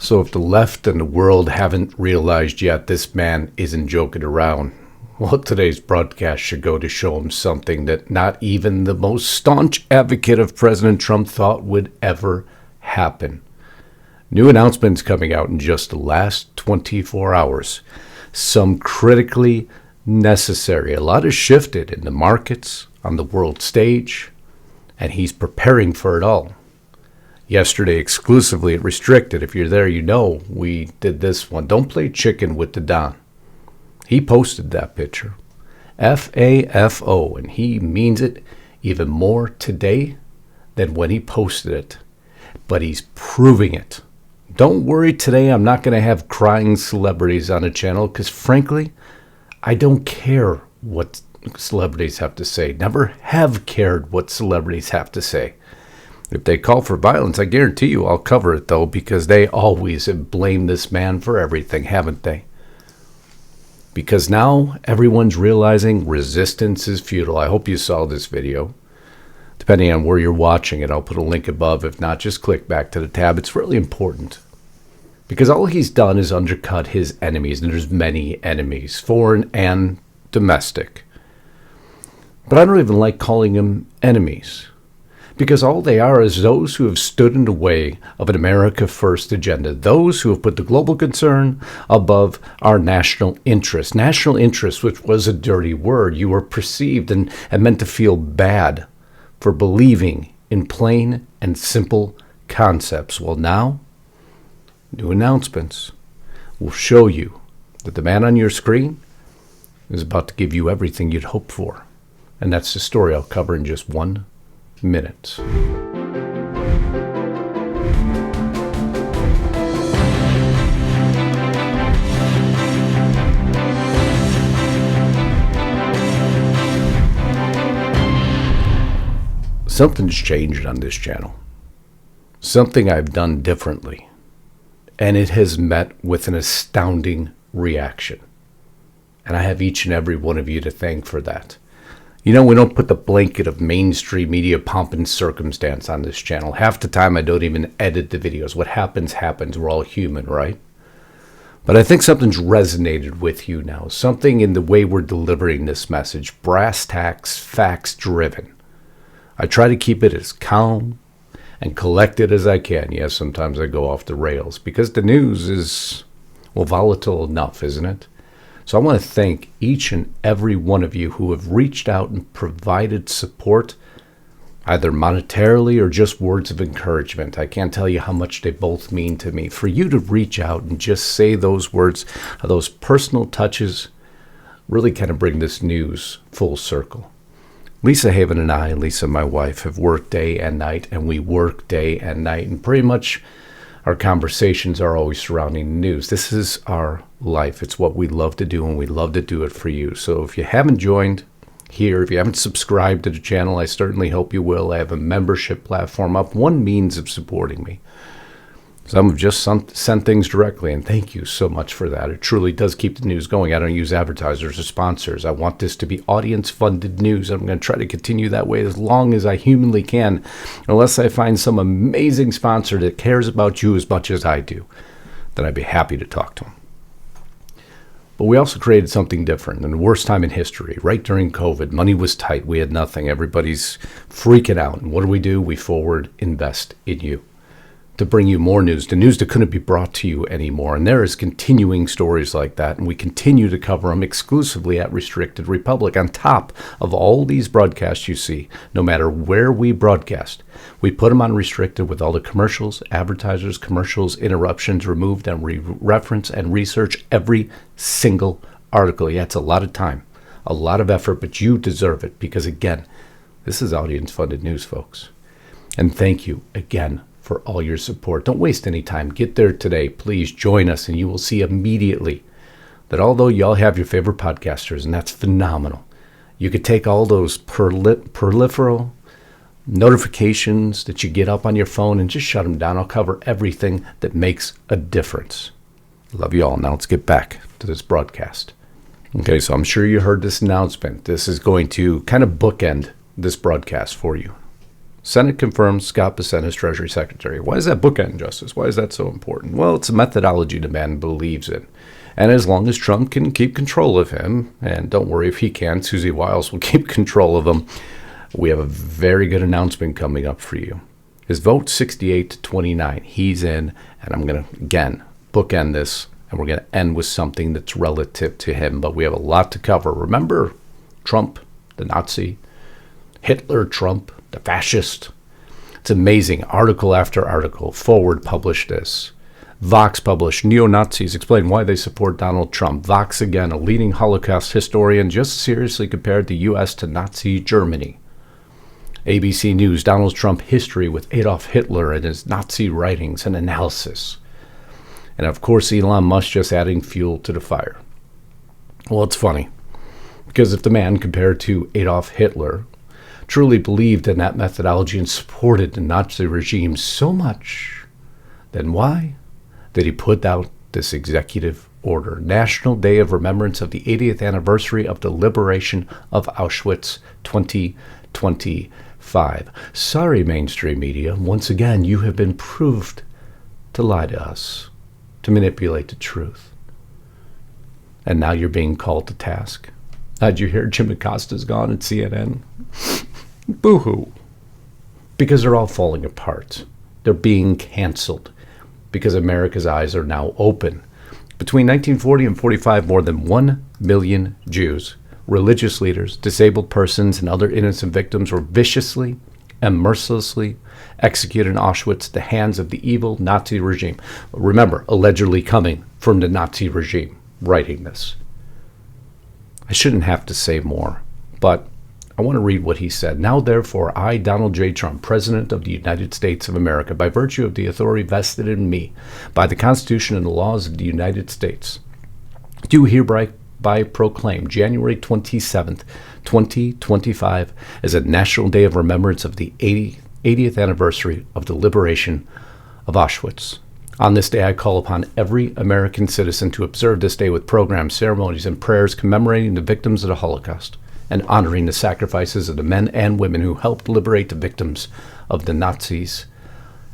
So if the left and the world haven't realized yet this man isn't joking around, well, today's broadcast should go to show him something that not even the most staunch advocate of President Trump thought would ever happen. New announcements coming out in just the last 24 hours. Some critically necessary. A lot has shifted in the markets, on the world stage, and he's preparing for it all. Yesterday, exclusively at Restricted, if you're there, you know we did this one. Don't play chicken with the Don. He posted that picture. FAFO, and he means it even more today than when he posted it. But he's proving it. Don't worry today, I'm not going to have crying celebrities on the channel because frankly, I don't care what celebrities have to say. Never have cared what celebrities have to say. If they call for violence, I guarantee you I'll cover it though, because they always have blamed this man for everything, haven't they? Because now everyone's realizing resistance is futile. I hope you saw this video. Depending on where you're watching it, I'll put a link above. If not, just click back to the tab. It's really important. Because all he's done is undercut his enemies, and there's many enemies, foreign and domestic. But I don't even like calling them enemies. Because all they are is those who have stood in the way of an America First agenda. Those who have put the global concern above our national interest. National interest, which was a dirty word. You were perceived and meant to feel bad for believing in plain and simple concepts. Well, now, new announcements will show you that the man on your screen is about to give you everything you'd hoped for. And that's the story I'll cover in just 1 minute. Something's changed on this channel. Something I've done differently. And it has met with an astounding reaction. And I have each and every one of you to thank for that. You know, we don't put the blanket of mainstream media pomp and circumstance on this channel. Half the time I don't even edit the videos. What happens, happens. We're all human, right? But I think something's resonated with you now. Something in the way we're delivering this message. Brass tacks, facts driven. I try to keep it as calm and collected as I can. Yes, sometimes I go off the rails because the news is, well, volatile enough, isn't it? So I want to thank each and every one of you who have reached out and provided support, either monetarily or just words of encouragement. I can't tell you how much they both mean to me. For you to reach out and just say those words, those personal touches, really kind of bring this news full circle. Lisa Haven and I, Lisa, my wife, have worked day and night, and we work day and night, and pretty much our conversations are always surrounding the news. This is our life. It's what we love to do, and we love to do it for you. So if you haven't joined here, if you haven't subscribed to the channel, I certainly hope you will. I have a membership platform up, one means of supporting me. Some have just sent things directly, and thank you so much for that. It truly does keep the news going. I don't use advertisers or sponsors. I want this to be audience-funded news. I'm going to try to continue that way as long as I humanly can, unless I find some amazing sponsor that cares about you as much as I do. Then I'd be happy to talk to them. But we also created something different in the worst time in history. Right during COVID, money was tight. We had nothing. Everybody's freaking out. And what do? We forward invest in you to bring you more news, the news that couldn't be brought to you anymore. And there is continuing stories like that, and we continue to cover them exclusively at Restricted Republic. On top of all these broadcasts you see, no matter where we broadcast, we put them on Restricted with all the commercials, advertisers, commercials, interruptions removed, and we reference and research every single article. Yeah, it's a lot of time, a lot of effort, but you deserve it because, again, this is audience-funded news, folks. And thank you again for all your support. Don't waste any time. Get there today. Please join us, and you will see immediately that although y'all have your favorite podcasters, and that's phenomenal, you could take all those peripheral notifications that you get up on your phone and just shut them down. I'll cover everything that makes a difference. Love you all. Now let's get back to this broadcast. Okay, so I'm sure you heard this announcement. This is going to kind of bookend this broadcast for you. Senate confirms Scott Bessent as Treasury Secretary. Why is that bookend, Justice? Why is that so important? Well, it's a methodology the man believes in. And as long as Trump can keep control of him, and don't worry if he can, Susie Wiles will keep control of him, we have a very good announcement coming up for you. His vote, 68-29. He's in, and I'm going to, again, bookend this, and we're going to end with something that's relative to him. But we have a lot to cover. Remember Trump, the Nazi, Hitler, Trump, the fascist. It's amazing. Article after article. Forward published this. Vox published, neo-Nazis explain why they support Donald Trump. Vox, again, a leading Holocaust historian, just seriously compared the U.S. to Nazi Germany. ABC News, Donald Trump history with Adolf Hitler and his Nazi writings and analysis. And of course, Elon Musk just adding fuel to the fire. Well, it's funny, because if the man compared to Adolf Hitler truly believed in that methodology and supported the Nazi regime so much, then why did he put out this executive order? National Day of Remembrance of the 80th anniversary of the liberation of Auschwitz 2025. Sorry, mainstream media. Once again, you have been proved to lie to us, to manipulate the truth. And now you're being called to task. Did you hear Jim Acosta's gone at CNN? Boo-hoo. Because they're all falling apart. They're being canceled. Because America's eyes are now open. Between 1940 and 45, more than 1 million Jews, religious leaders, disabled persons, and other innocent victims were viciously and mercilessly executed in Auschwitz at the hands of the evil Nazi regime. Remember, allegedly coming from the Nazi regime, writing this. I shouldn't have to say more, but I want to read what he said. Now, therefore, I, Donald J. Trump, President of the United States of America, by virtue of the authority vested in me by the Constitution and the laws of the United States, do hereby proclaim January 27th, 2025 as a National Day of Remembrance of the 80th anniversary of the liberation of Auschwitz. On this day, I call upon every American citizen to observe this day with programs, ceremonies, and prayers commemorating the victims of the Holocaust and honoring the sacrifices of the men and women who helped liberate the victims of the Nazis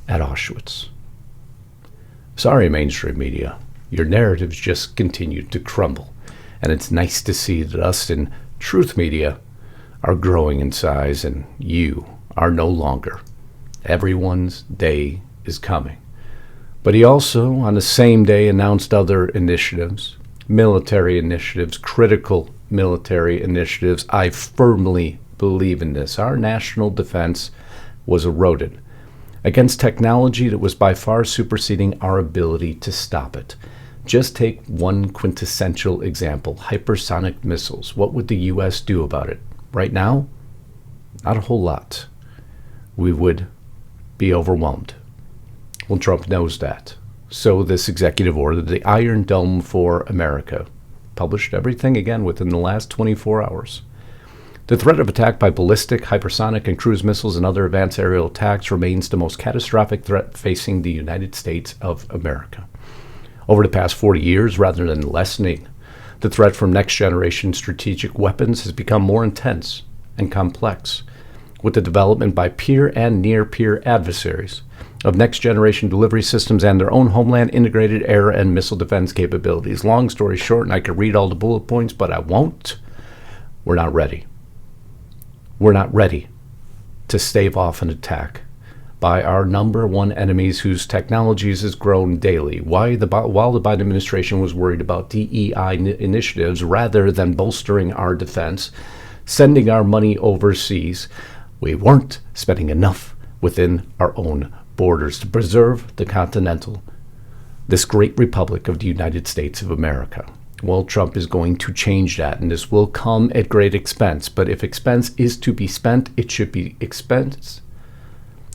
at Auschwitz. Sorry, mainstream media. Your narratives just continued to crumble. And it's nice to see that us in truth media are growing in size and you are no longer. Everyone's day is coming. But he also, on the same day, announced other initiatives, military initiatives, critical military initiatives. I firmly believe in this. Our national defense was eroded against technology that was by far superseding our ability to stop it. Just take one quintessential example, hypersonic missiles. What would the U.S. do about it? Right now, not a whole lot. We would be overwhelmed. Well, Trump knows that. So this executive order, the Iron Dome for America, published everything again within the last 24 hours. The threat of attack by ballistic, hypersonic, and cruise missiles and other advanced aerial attacks remains the most catastrophic threat facing the United States of America. Over the past 40 years, rather than lessening, the threat from next-generation strategic weapons has become more intense and complex, with the development by peer and near-peer adversaries of next-generation delivery systems and their own homeland integrated air and missile defense capabilities. Long story short, and I could read all the bullet points, but I won't. We're not ready. We're not ready to stave off an attack by our number one enemies whose technologies has grown daily. While the Biden administration was worried about DEI initiatives rather than bolstering our defense, sending our money overseas, we weren't spending enough within our own borders to preserve the continental, this great republic of the United States of America. Well, Trump is going to change that, and this will come at great expense. But if expense is to be spent, it should be expense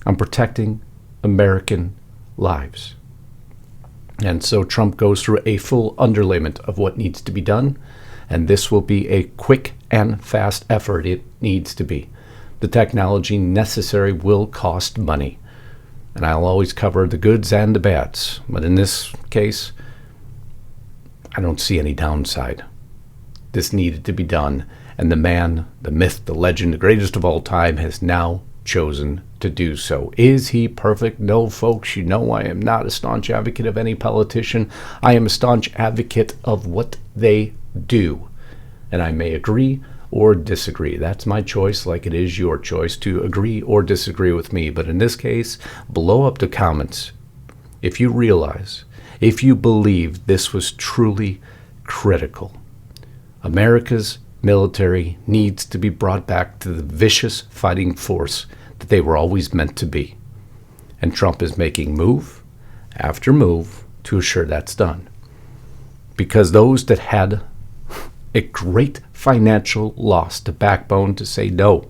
on protecting American lives. And so Trump goes through a full underlayment of what needs to be done, and this will be a quick and fast effort. It needs to be. The technology necessary will cost money. And I'll always cover the goods and the bads. But in this case, I don't see any downside. This needed to be done. And the man, the myth, the legend, the greatest of all time has now chosen to do so. Is he perfect? No, folks. You know I am not a staunch advocate of any politician. I am a staunch advocate of what they do. And I may agree or disagree. That's my choice, like it is your choice to agree or disagree with me. But in this case, blow up the comments if you realize, if you believe this was truly critical. America's military needs to be brought back to the vicious fighting force that they were always meant to be. And Trump is making move after move to assure that's done. Because those that had a great financial loss to backbone to say, no,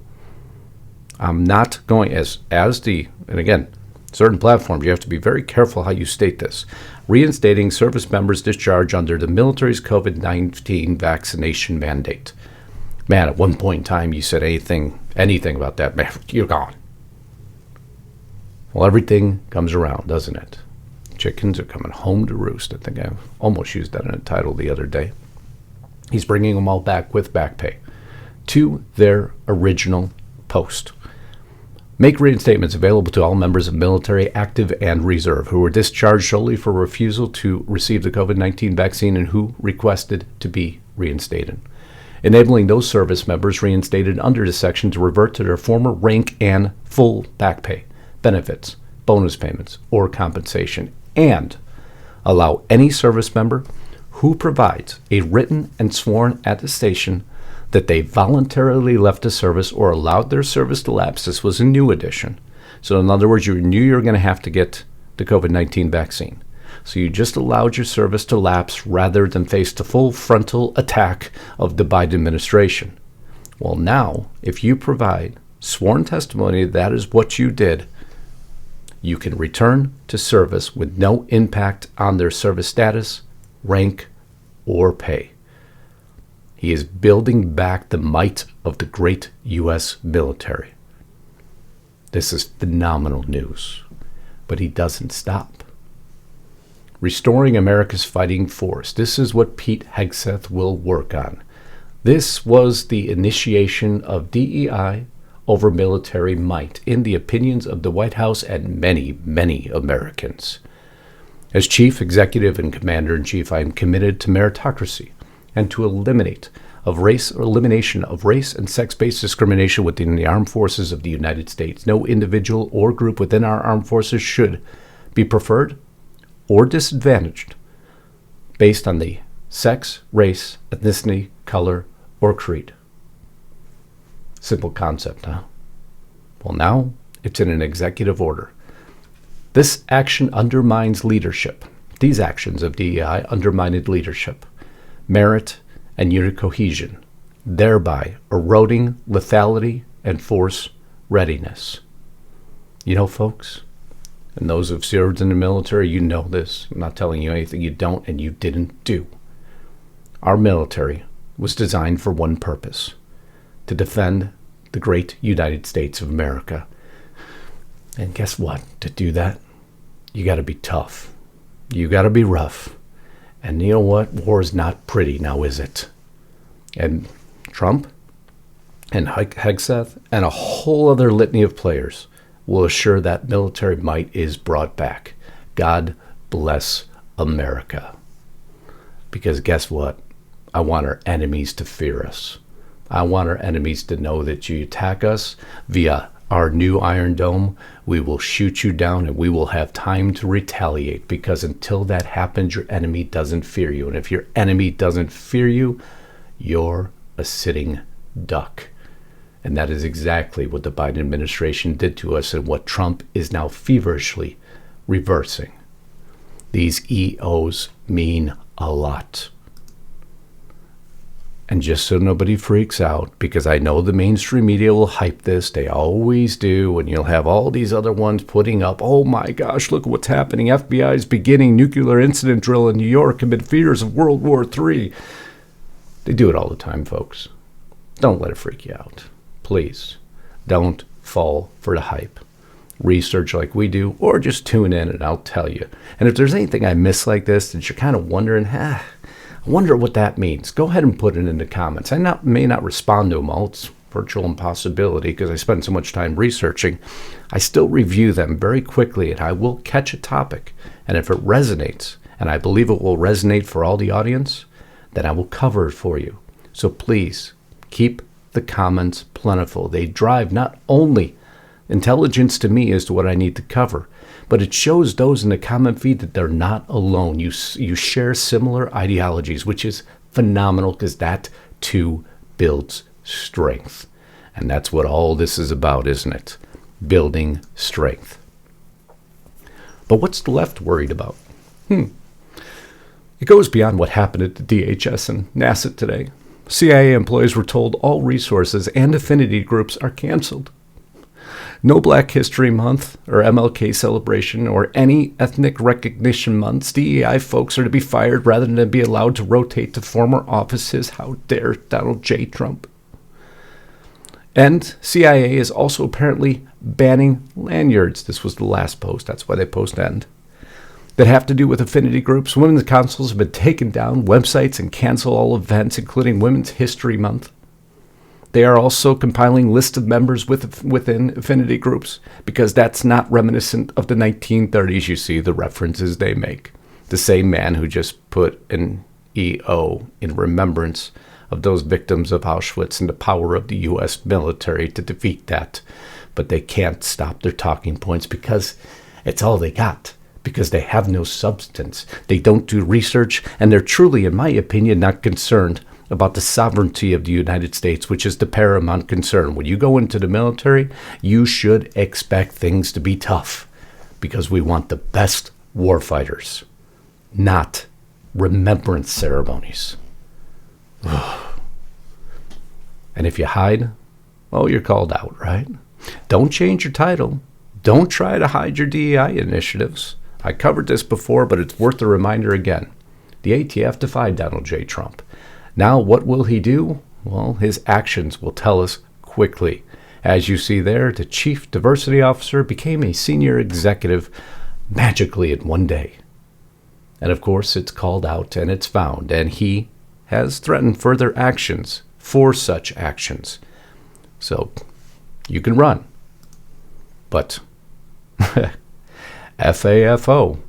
I'm not going, and again, certain platforms, you have to be very careful how you state this. Reinstating service members discharged under the military's COVID-19 vaccination mandate. Man, at one point in time, you said anything about that, man, you're gone. Well, everything comes around, doesn't it? Chickens are coming home to roost. I think I almost used that in a title the other day. He's bringing them all back with back pay to their original post. Make reinstatements available to all members of military, active and reserve, who were discharged solely for refusal to receive the COVID-19 vaccine and who requested to be reinstated. Enabling those service members reinstated under this section to revert to their former rank and full back pay, benefits, bonus payments, or compensation, and allow any service member who provides a written and sworn attestation that they voluntarily left the service or allowed their service to lapse. This was a new addition. So in other words, you knew you were going to have to get the COVID-19 vaccine. So you just allowed your service to lapse rather than face the full frontal attack of the Biden administration. Well, now, if you provide sworn testimony that is what you did, you can return to service with no impact on their service status, rank, or pay. He is building back the might of the great U.S. military. This is phenomenal news, but he doesn't stop. Restoring America's fighting force. This is what Pete Hegseth will work on. This was the initiation of DEI over military might in the opinions of the White House and many, many Americans. As Chief Executive and Commander-in-Chief, I am committed to meritocracy and to elimination of race and sex-based discrimination within the armed forces of the United States. No individual or group within our armed forces should be preferred or disadvantaged based on the sex, race, ethnicity, color, or creed. Simple concept, huh? Well, now it's in an executive order. This action undermines leadership. These actions of DEI undermined leadership, merit, and unit cohesion, thereby eroding lethality and force readiness. You know, folks, and those who've served in the military, you know this. I'm not telling you anything you don't and you didn't do. Our military was designed for one purpose: to defend the great United States of America. And guess what? To do that, you got to be tough. You got to be rough. And you know what? War is not pretty now, is it? And Trump and Hegseth and a whole other litany of players will assure that military might is brought back. God bless America. Because guess what? I want our enemies to fear us. I want our enemies to know that you attack us via our new Iron Dome, we will shoot you down and we will have time to retaliate, because until that happens, your enemy doesn't fear you. And if your enemy doesn't fear you, you're a sitting duck. And that is exactly what the Biden administration did to us and what Trump is now feverishly reversing. These EOs mean a lot. And just so nobody freaks out, because I know the mainstream media will hype this, they always do, and you'll have all these other ones putting up, oh my gosh, look what's happening. FBI is beginning nuclear incident drill in New York amid fears of World War III. They do it all the time, folks. Don't let it freak you out. Please, don't fall for the hype. Research like we do, or just tune in and I'll tell you. And if there's anything I miss like this that you're kind of wondering, I wonder what that means, go ahead and put it in the comments. I may not respond to them all. It's virtual impossibility because I spend so much time researching, I still review them very quickly, and I will catch a topic. And if it resonates, and I believe it will resonate for all the audience, then I will cover it for you. So please keep the comments plentiful. They drive not only intelligence to me as to what I need to cover, but it shows those in the comment feed that they're not alone. You share similar ideologies, which is phenomenal because that too builds strength. And that's what all this is about, isn't it? Building strength. But what's the left worried about? It goes beyond what happened at the DHS and NASA today. CIA employees were told all resources and affinity groups are canceled. No Black History Month or MLK celebration or any ethnic recognition months. DEI folks are to be fired rather than be allowed to rotate to former offices. How dare Donald J. Trump? And CIA is also apparently banning lanyards. This was the last post. That's why they post end. That have to do with affinity groups. Women's councils have been taken down, websites, and cancel all events, including Women's History Month. They are also compiling lists of members within affinity groups because that's not reminiscent of the 1930s. You see the references they make. The same man who just put an EO in remembrance of those victims of Auschwitz and the power of the U.S. military to defeat that. But they can't stop their talking points because it's all they got. Because they have no substance. They don't do research, and they're truly, in my opinion, not concerned about the sovereignty of the United States, which is the paramount concern. When you go into the military, you should expect things to be tough because we want the best warfighters, not remembrance ceremonies. And if you hide, well, you're called out, right? Don't change your title. Don't try to hide your DEI initiatives. I covered this before, but it's worth a reminder again. The ATF defied Donald J. Trump. Now, what will he do? Well, his actions will tell us quickly. As you see there, the chief diversity officer became a senior executive magically in one day. And of course, it's called out and it's found, and he has threatened further actions for such actions. So, you can run. But FAFO.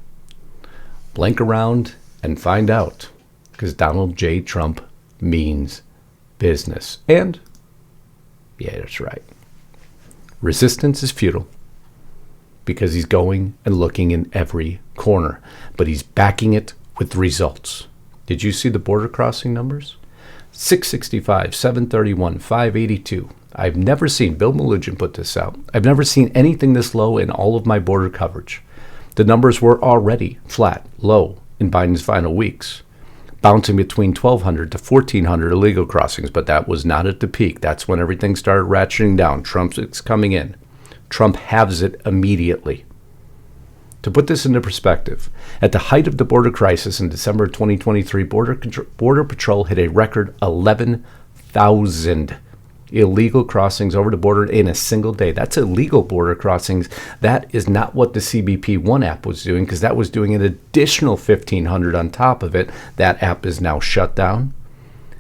Blink around and find out, because Donald J. Trump means business. And, yeah, that's right. Resistance is futile because he's going and looking in every corner, but he's backing it with results. Did you see the border crossing numbers? 665, 731, 582. I've never seen, Bill Melugin put this out, I've never seen anything this low in all of my border coverage. The numbers were already flat, low in Biden's final weeks, bouncing between 1,200 to 1,400 illegal crossings, but that was not at the peak. That's when everything started ratcheting down. Trump's coming in. Trump halves it immediately. To put this into perspective, at the height of the border crisis in December 2023, Border Patrol hit a record 11,000 illegal crossings over the border in a single day. That's illegal border crossings. That is not what the CBP One app was doing, because that was doing an additional 1,500 on top of it. That app is now shut down.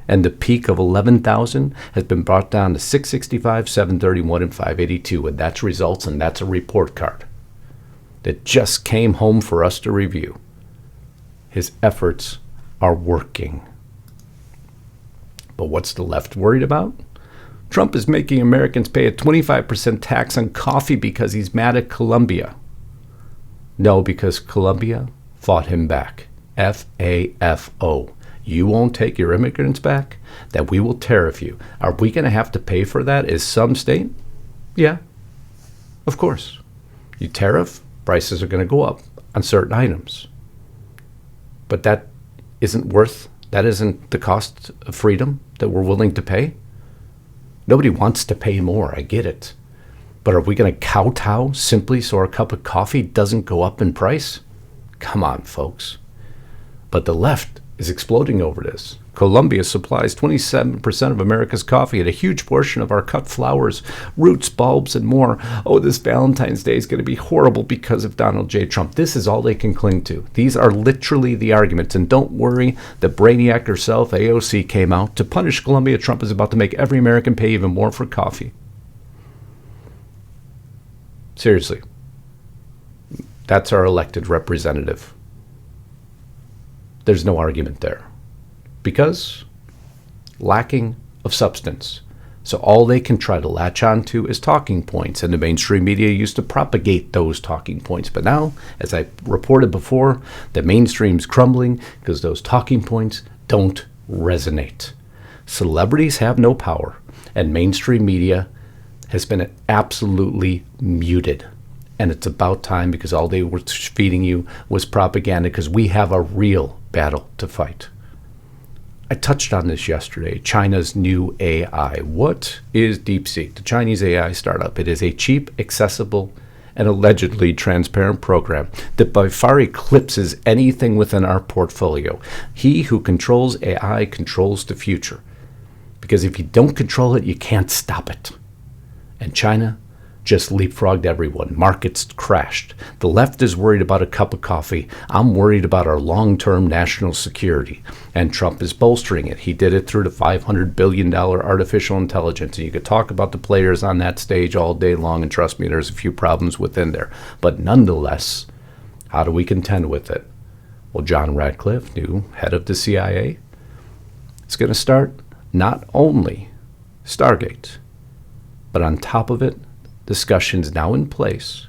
And the peak of 11,000 has been brought down to 665, 731, and 582. And that's results, and that's a report card that just came home for us to review. His efforts are working. But what's the left worried about? Trump is making Americans pay a 25% tax on coffee because he's mad at Colombia. No, because Colombia fought him back. FAFO. You won't take your immigrants back? That we will tariff you. Are we going to have to pay for that as some state? Yeah, of course. You tariff, prices are going to go up on certain items. But that isn't the cost of freedom that we're willing to pay. Nobody wants to pay more, I get it. But are we going to kowtow simply so our cup of coffee doesn't go up in price? Come on, folks. But the left is exploding over this. Colombia supplies 27% of America's coffee and a huge portion of our cut flowers, roots, bulbs, and more. Oh, this Valentine's Day is going to be horrible because of Donald J. Trump. This is all they can cling to. These are literally the arguments. And don't worry, the brainiac herself, AOC, came out to punish Colombia. Trump is about to make every American pay even more for coffee. Seriously. That's our elected representative. There's no argument there. Because lacking of substance. So all they can try to latch onto is talking points, and the mainstream media used to propagate those talking points. But now, as I reported before, the mainstream's crumbling because those talking points don't resonate. Celebrities have no power, and mainstream media has been absolutely muted. And it's about time, because all they were feeding you was propaganda, because we have a real battle to fight. I touched on this yesterday. China's new AI. What is DeepSeek? The Chinese AI startup. It is a cheap, accessible, and allegedly transparent program that by far eclipses anything within our portfolio. He who controls AI controls the future. Because if you don't control it, you can't stop it. And China just leapfrogged everyone. Markets crashed. The left is worried about a cup of coffee. I'm worried about our long-term national security. And Trump is bolstering it. He did it through the $500 billion artificial intelligence. And you could talk about the players on that stage all day long, and trust me, there's a few problems within there. But nonetheless, how do we contend with it? Well, John Ratcliffe, new head of the CIA, is going to start not only Stargate, but on top of it, discussions now in place.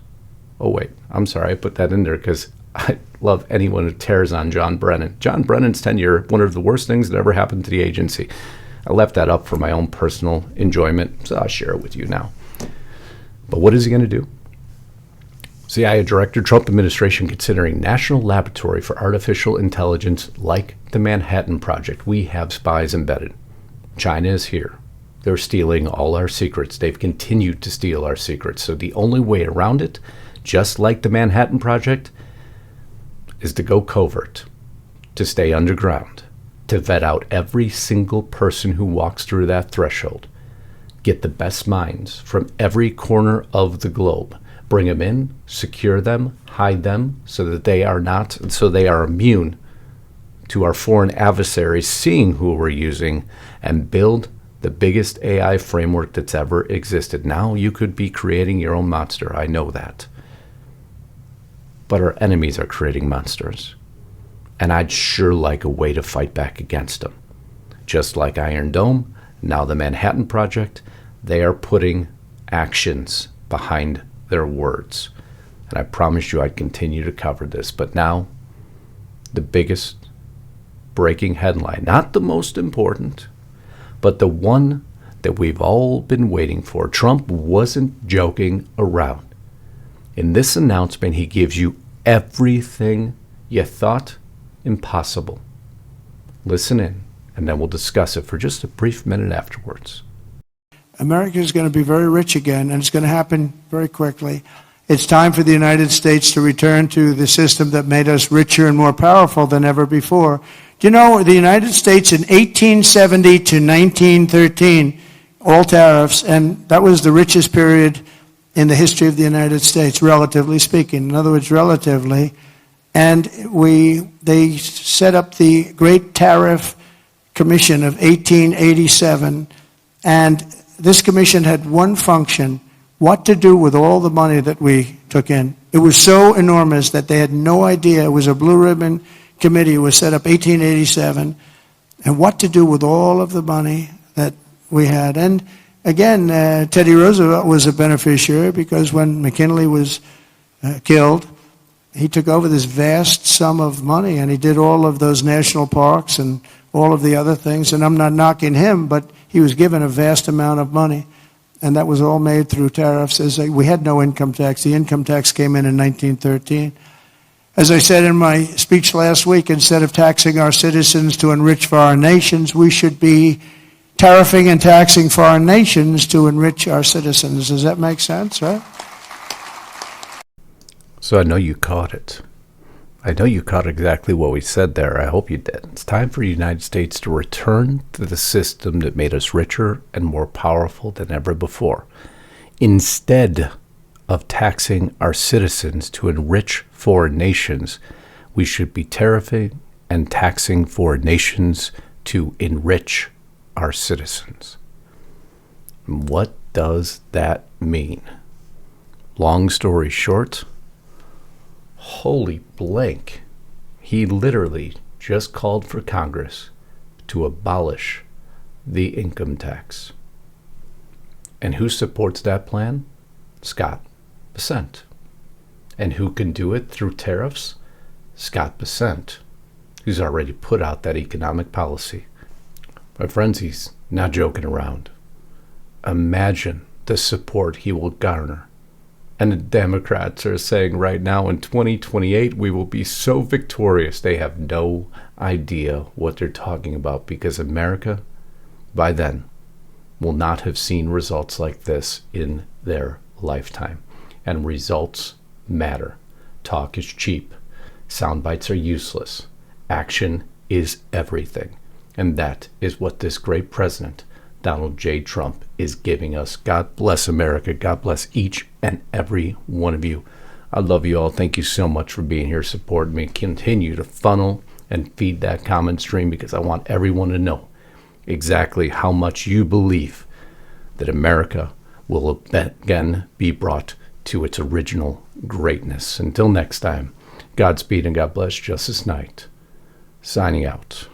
Oh, wait, I'm sorry, I put that in there because I love anyone who tears on John Brennan. John Brennan's tenure, one of the worst things that ever happened to the agency. I left that up for my own personal enjoyment, so I'll share it with you now. But what is he going to do? CIA Director, Trump administration considering national laboratory for artificial intelligence like the Manhattan Project. We have spies embedded. China is here. They're stealing all our secrets. They've continued to steal our secrets. So the only way around it, just like the Manhattan Project, is to go covert, to stay underground, to vet out every single person who walks through that threshold, get the best minds from every corner of the globe, bring them in, secure them, hide them, so that they are immune to our foreign adversaries seeing who we're using, and build the biggest AI framework that's ever existed. Now you could be creating your own monster. I know that. But our enemies are creating monsters. And I'd sure like a way to fight back against them. Just like Iron Dome, now the Manhattan Project, they are putting actions behind their words. And I promised you I'd continue to cover this. But now, the biggest breaking headline, not the most important, but the one that we've all been waiting for. Trump wasn't joking around. In this announcement, he gives you everything you thought impossible. Listen in, and then we'll discuss it for just a brief minute afterwards. America is going to be very rich again, and it's going to happen very quickly. It's time for the United States to return to the system that made us richer and more powerful than ever before. Do you know, the United States in 1870 to 1913, all tariffs, and that was the richest period in the history of the United States, relatively speaking. In other words, relatively. And they set up the Great Tariff Commission of 1887, and this commission had one function: what to do with all the money that we took in. It was so enormous that they had no idea. It was a blue ribbon committee. It was set up 1887, and what to do with all of the money that we had. And again, Teddy Roosevelt was a beneficiary, because when McKinley was killed, he took over this vast sum of money, and he did all of those national parks and all of the other things. And I'm not knocking him, but he was given a vast amount of money. And that was all made through tariffs. We had no income tax. The income tax came in 1913. As I said in my speech last week, instead of taxing our citizens to enrich foreign nations, we should be tariffing and taxing foreign nations to enrich our citizens. Does that make sense, right? So I know you caught it. I know you caught exactly what we said there. I hope you did. It's time for the United States to return to the system that made us richer and more powerful than ever before. Instead of taxing our citizens to enrich foreign nations, we should be tariffing and taxing foreign nations to enrich our citizens. What does that mean? Long story short, holy blank, he literally just called for Congress to abolish the income tax. And who supports that plan? Scott Bessent. And who can do it through tariffs? Scott Bessent, who's already put out that economic policy. My friends, he's not joking around. Imagine the support he will garner. And the Democrats are saying right now in 2028, we will be so victorious. They have no idea what they're talking about, because America, by then, will not have seen results like this in their lifetime. And results matter. Talk is cheap. Sound bites are useless. Action is everything. And that is what this great president, Donald J. Trump, is giving us. God bless America. God bless each and every one of you. I love you all. Thank you so much for being here, supporting me. Continue to funnel and feed that comment stream, because I want everyone to know exactly how much you believe that America will again be brought to its original greatness. Until next time, Godspeed and God bless. Justus Knight, signing out.